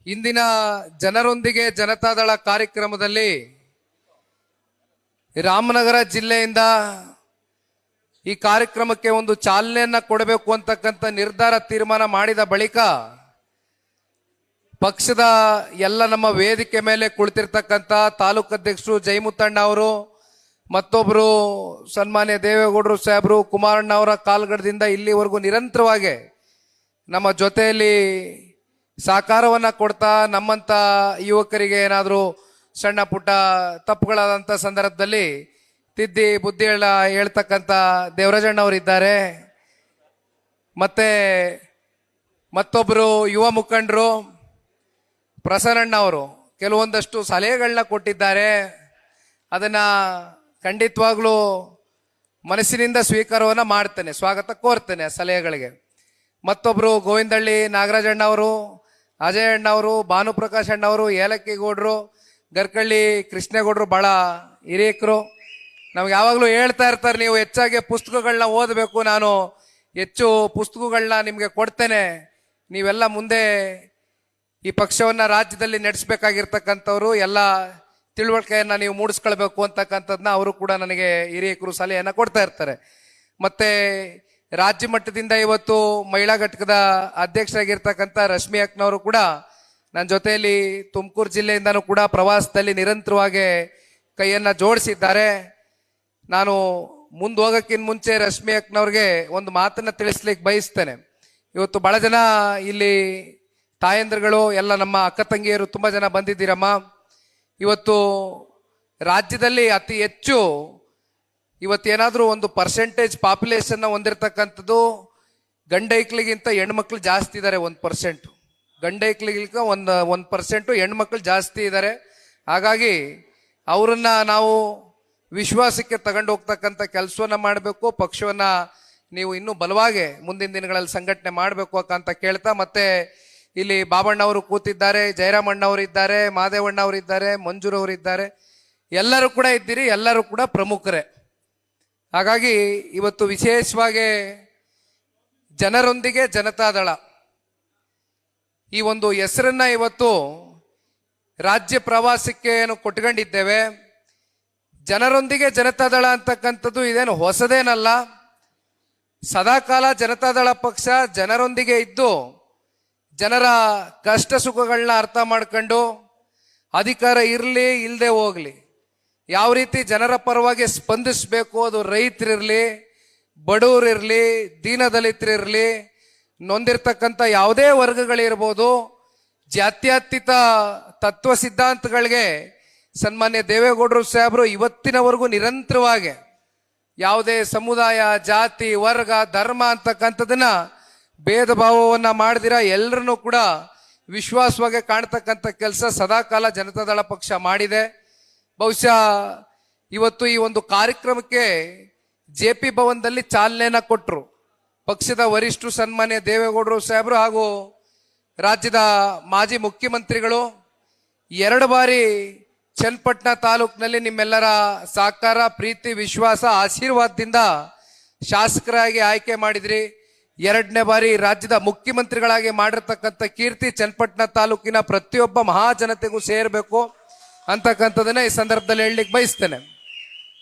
ಇಂದಿನ ಜನರೊಂದಿಗೆ ಜನತಾದಳ ಕಾರ್ಯಕ್ರಮದಲ್ಲಿ ರಾಮನಗರ ಜಿಲ್ಲೆಯಿಂದ ಈ ಕಾರ್ಯಕ್ರಮಕ್ಕೆ ಒಂದು ಚಾಲನೆಯನ್ನ ಕೊಡಬೇಕು ಅಂತಕ್ಕಂಥ ನಿರ್ಧಾರ ತೀರ್ಮಾನ ಮಾಡಿದ ಬಳಿಕ ಪಕ್ಷದ ಎಲ್ಲ ನಮ್ಮ ವೇದಿಕೆ ಮೇಲೆ ಕುಳಿತಿರ್ತಕ್ಕಂಥ ತಾಲೂಕು ಅಧ್ಯಕ್ಷರು ಜಯಮುತ್ತಣ್ಣ ಅವರು, ಮತ್ತೊಬ್ಬರು ಸನ್ಮಾನ್ಯ ದೇವೇಗೌಡರು ಸಾಹೇಬರು, ಕುಮಾರಣ್ಣ ಅವರ ಕಾಲ್ಗಡದಿಂದ ಇಲ್ಲಿವರೆಗೂ ನಿರಂತರವಾಗಿ ನಮ್ಮ ಜೊತೆಯಲ್ಲಿ ಸಹಕಾರವನ್ನ ಕೊಡ್ತಾ ನಮ್ಮಂತ ಯುವಕರಿಗೆ ಏನಾದರೂ ಸಣ್ಣ ಪುಟ್ಟ ತಪ್ಪುಗಳಾದಂಥ ಸಂದರ್ಭದಲ್ಲಿ ತಿದ್ದಿ ಬುದ್ಧಿ ಹೇಳ್ತಕ್ಕಂಥ ದೇವರಾಜಣ್ಣ ಅವರಿದ್ದಾರೆ. ಮತ್ತೆ ಮತ್ತೊಬ್ಬರು ಯುವ ಮುಖಂಡರು ಪ್ರಸನ್ನಣ್ಣ ಅವರು ಕೆಲವೊಂದಷ್ಟು ಸಲಹೆಗಳನ್ನ ಕೊಟ್ಟಿದ್ದಾರೆ. ಅದನ್ನ ಖಂಡಿತವಾಗ್ಲೂ ಮನಸ್ಸಿನಿಂದ ಸ್ವೀಕಾರವನ್ನ ಮಾಡ್ತೇನೆ, ಸ್ವಾಗತ ಕೋರ್ತೇನೆ ಸಲಹೆಗಳಿಗೆ. ಮತ್ತೊಬ್ರು ಗೋವಿಂದಹಳ್ಳಿ ನಾಗರಾಜಣ್ಣ ಅವರು, ಅಜಯ್ ಅಣ್ಣ ಅವರು, ಭಾನುಪ್ರಕಾಶ್ ಅಣ್ಣ ಅವರು, ಏಲಕ್ಕಿಗೌಡರು, ಗರ್ಕಳ್ಳಿ ಕೃಷ್ಣೇಗೌಡರು ಬಹಳ ಹಿರಿಯಕರು. ನಮ್ಗೆ ಯಾವಾಗಲೂ ಹೇಳ್ತಾ ಇರ್ತಾರೆ, ನೀವು ಹೆಚ್ಚಾಗಿ ಪುಸ್ತಕಗಳನ್ನ ಓದಬೇಕು, ನಾನು ಹೆಚ್ಚು ಪುಸ್ತಕಗಳನ್ನ ನಿಮಗೆ ಕೊಡ್ತೇನೆ, ನೀವೆಲ್ಲ ಮುಂದೆ ಈ ಪಕ್ಷವನ್ನ ರಾಜ್ಯದಲ್ಲಿ ನಡೆಸಬೇಕಾಗಿರ್ತಕ್ಕಂಥವ್ರು, ಎಲ್ಲ ತಿಳುವಳಿಕೆಯನ್ನ ನೀವು ಮೂಡಿಸ್ಕೊಳ್ಬೇಕು ಅಂತಕ್ಕಂಥದ್ದನ್ನ ಅವರು ಕೂಡ ನನಗೆ ಹಿರಿಯಕರು ಸಲಹೆಯನ್ನ ಕೊಡ್ತಾ ಇರ್ತಾರೆ. ಮತ್ತೆ ರಾಜ್ಯ ಮಟ್ಟದಿಂದ ಇವತ್ತು ಮಹಿಳಾ ಘಟಕದ ಅಧ್ಯಕ್ಷರಾಗಿರ್ತಕ್ಕಂಥ ರಶ್ಮಿ ಅಕ್ನವರು ಕೂಡ ನನ್ನ ಜೊತೆಯಲ್ಲಿ ತುಮಕೂರು ಜಿಲ್ಲೆಯಿಂದನೂ ಕೂಡ ಪ್ರವಾಸದಲ್ಲಿ ನಿರಂತರವಾಗಿ ಕೈಯನ್ನ ಜೋಡಿಸಿದ್ದಾರೆ. ನಾನು ಮುಂದೆ ಹೋಗೋಕ್ಕಿಂತ ಮುಂಚೆ ರಶ್ಮಿ ಅಕ್ನವ್ರಿಗೆ ಒಂದು ಮಾತನ್ನ ತಿಳಿಸ್ಲಿಕ್ಕೆ ಬಯಸ್ತೇನೆ. ಇವತ್ತು ಬಹಳ ಜನ ಇಲ್ಲಿ ತಾಯಂದ್ರಗಳು, ಎಲ್ಲ ನಮ್ಮ ಅಕ್ಕ ತಂಗಿಯರು ತುಂಬಾ ಜನ ಬಂದಿದ್ದೀರಮ್ಮ. ಇವತ್ತು ರಾಜ್ಯದಲ್ಲಿ ಅತಿ ಹೆಚ್ಚು ಇವತ್ತೇನಾದ್ರೂ ಒಂದು ಪರ್ಸೆಂಟೇಜ್ ಪಾಪ್ಯುಲೇಷನ್ ಹೊಂದಿರತಕ್ಕಂಥದ್ದು ಗಂಡೈಕ್ಳಿಗಿಂತ ಹೆಣ್ಮಕ್ಳು ಜಾಸ್ತಿ ಇದ್ದಾರೆ. 1%, ಗಂಡೈಕ್ಳಿಗಿಂತ 1% ಹೆಣ್ಮಕ್ಳು ಜಾಸ್ತಿ ಇದ್ದಾರೆ. ಹಾಗಾಗಿ ಅವರನ್ನ ನಾವು ವಿಶ್ವಾಸಕ್ಕೆ ತಗೊಂಡು ಹೋಗ್ತಕ್ಕಂಥ ಕೆಲಸವನ್ನ ಮಾಡಬೇಕು. ಪಕ್ಷವನ್ನ ನೀವು ಇನ್ನೂ ಬಲವಾಗಿ ಮುಂದಿನ ದಿನಗಳಲ್ಲಿ ಸಂಘಟನೆ ಮಾಡಬೇಕು ಅಂತ ಕೇಳ್ತಾ, ಮತ್ತೆ ಇಲ್ಲಿ ಬಾಬಣ್ಣ ಅವರು ಕೂತಿದ್ದಾರೆ, ಜಯರಾಮಣ್ಣ ಅವರು ಇದ್ದಾರೆ, ಮಾದೇವಣ್ಣ ಅವರು ಇದ್ದಾರೆ, ಮಂಜೂರವರು ಇದ್ದಾರೆ, ಎಲ್ಲರೂ ಕೂಡ ಇದ್ದೀರಿ, ಎಲ್ಲರೂ ಕೂಡ ಪ್ರಮುಖರೇ. ಹಾಗಾಗಿ ಇವತ್ತು ವಿಶೇಷವಾಗಿ ಜನರೊಂದಿಗೆ ಜನತಾದಳ ಈ ಒಂದು ಹೆಸರನ್ನ ಇವತ್ತು ರಾಜ್ಯ ಪ್ರವಾಸಕ್ಕೆ ಏನು ಕೊಟ್ಕೊಂಡಿದ್ದೇವೆ. ಜನರೊಂದಿಗೆ ಜನತಾದಳ ಅಂತಕ್ಕಂಥದ್ದು ಇದೇನು ಹೊಸದೇನಲ್ಲ. ಸದಾಕಾಲ ಜನತಾದಳ ಪಕ್ಷ ಜನರೊಂದಿಗೆ ಇದ್ದು ಜನರ ಕಷ್ಟ ಸುಖಗಳನ್ನ ಅರ್ಥ ಮಾಡ್ಕೊಂಡು, ಅಧಿಕಾರ ಇರಲಿ ಇಲ್ಲದೆ ಹೋಗ್ಲಿ, ಯಾವ ರೀತಿ ಜನರ ಪರವಾಗಿ ಸ್ಪಂದಿಸಬೇಕು, ಅದು ರೈತರಿರ್ಲಿ, ಬಡವರಿರ್ಲಿ, ದೀನದಲಿತರಿರ್ಲಿ, ನೊಂದಿರ್ತಕ್ಕಂಥ ಯಾವುದೇ ವರ್ಗಗಳಿರ್ಬೋದು, ಜಾತ್ಯತೀತ ತತ್ವ ಸಿದ್ಧಾಂತಗಳಿಗೆ ಸನ್ಮಾನ್ಯ ದೇವೇಗೌಡರು ಸಾಹೇಬರು ಇವತ್ತಿನವರೆಗೂ ನಿರಂತರವಾಗಿ ಯಾವುದೇ ಸಮುದಾಯ, ಜಾತಿ, ವರ್ಗ, ಧರ್ಮ ಅಂತಕ್ಕಂಥದನ್ನ ಭೇದ ಭಾವವನ್ನ ಮಾಡಿದಿರ ಎಲ್ಲರನ್ನೂ ಕೂಡ ವಿಶ್ವಾಸವಾಗಿ ಕಾಣ್ತಕ್ಕಂಥ ಕೆಲಸ ಸದಾಕಾಲ ಜನತಾದಳ ಪಕ್ಷ ಮಾಡಿದೆ. ಬಹುಶಃ ಇವತ್ತು ಈ ಒಂದು ಕಾರ್ಯಕ್ರಮಕ್ಕೆ JP ಭವನದಲ್ಲಿ ಚಾಲನೆಯನ್ನ ಕೊಟ್ಟರು ಪಕ್ಷದ ವರಿಷ್ಠರು ಸನ್ಮಾನ್ಯ ದೇವೇಗೌಡರು ಸಾಹೇಬರು ಹಾಗೂ ರಾಜ್ಯದ ಮಾಜಿ ಮುಖ್ಯಮಂತ್ರಿಗಳು. 2 ಬಾರಿ ಚನ್ನಪಟ್ಟಣ ತಾಲೂಕಿನಲ್ಲಿ ನಿಮ್ಮೆಲ್ಲರ ಸಹಕಾರ, ಪ್ರೀತಿ, ವಿಶ್ವಾಸ, ಆಶೀರ್ವಾದದಿಂದ ಶಾಸಕರಾಗಿ ಆಯ್ಕೆ ಮಾಡಿದ್ರಿ. 2ನೇ ಬಾರಿ ರಾಜ್ಯದ ಮುಖ್ಯಮಂತ್ರಿಗಳಾಗಿ ಮಾಡಿರ್ತಕ್ಕಂಥ ಕೀರ್ತಿ ಚನ್ನಪಟ್ಟಣ ತಾಲೂಕಿನ ಪ್ರತಿಯೊಬ್ಬ ಮಹಾಜನತೆಗೂ ಸೇರಬೇಕು ಅಂತಕ್ಕಂಥದನ್ನ ಈ ಸಂದರ್ಭದಲ್ಲಿ ಹೇಳಲಿಕ್ಕೆ ಬಯಸ್ತೇನೆ.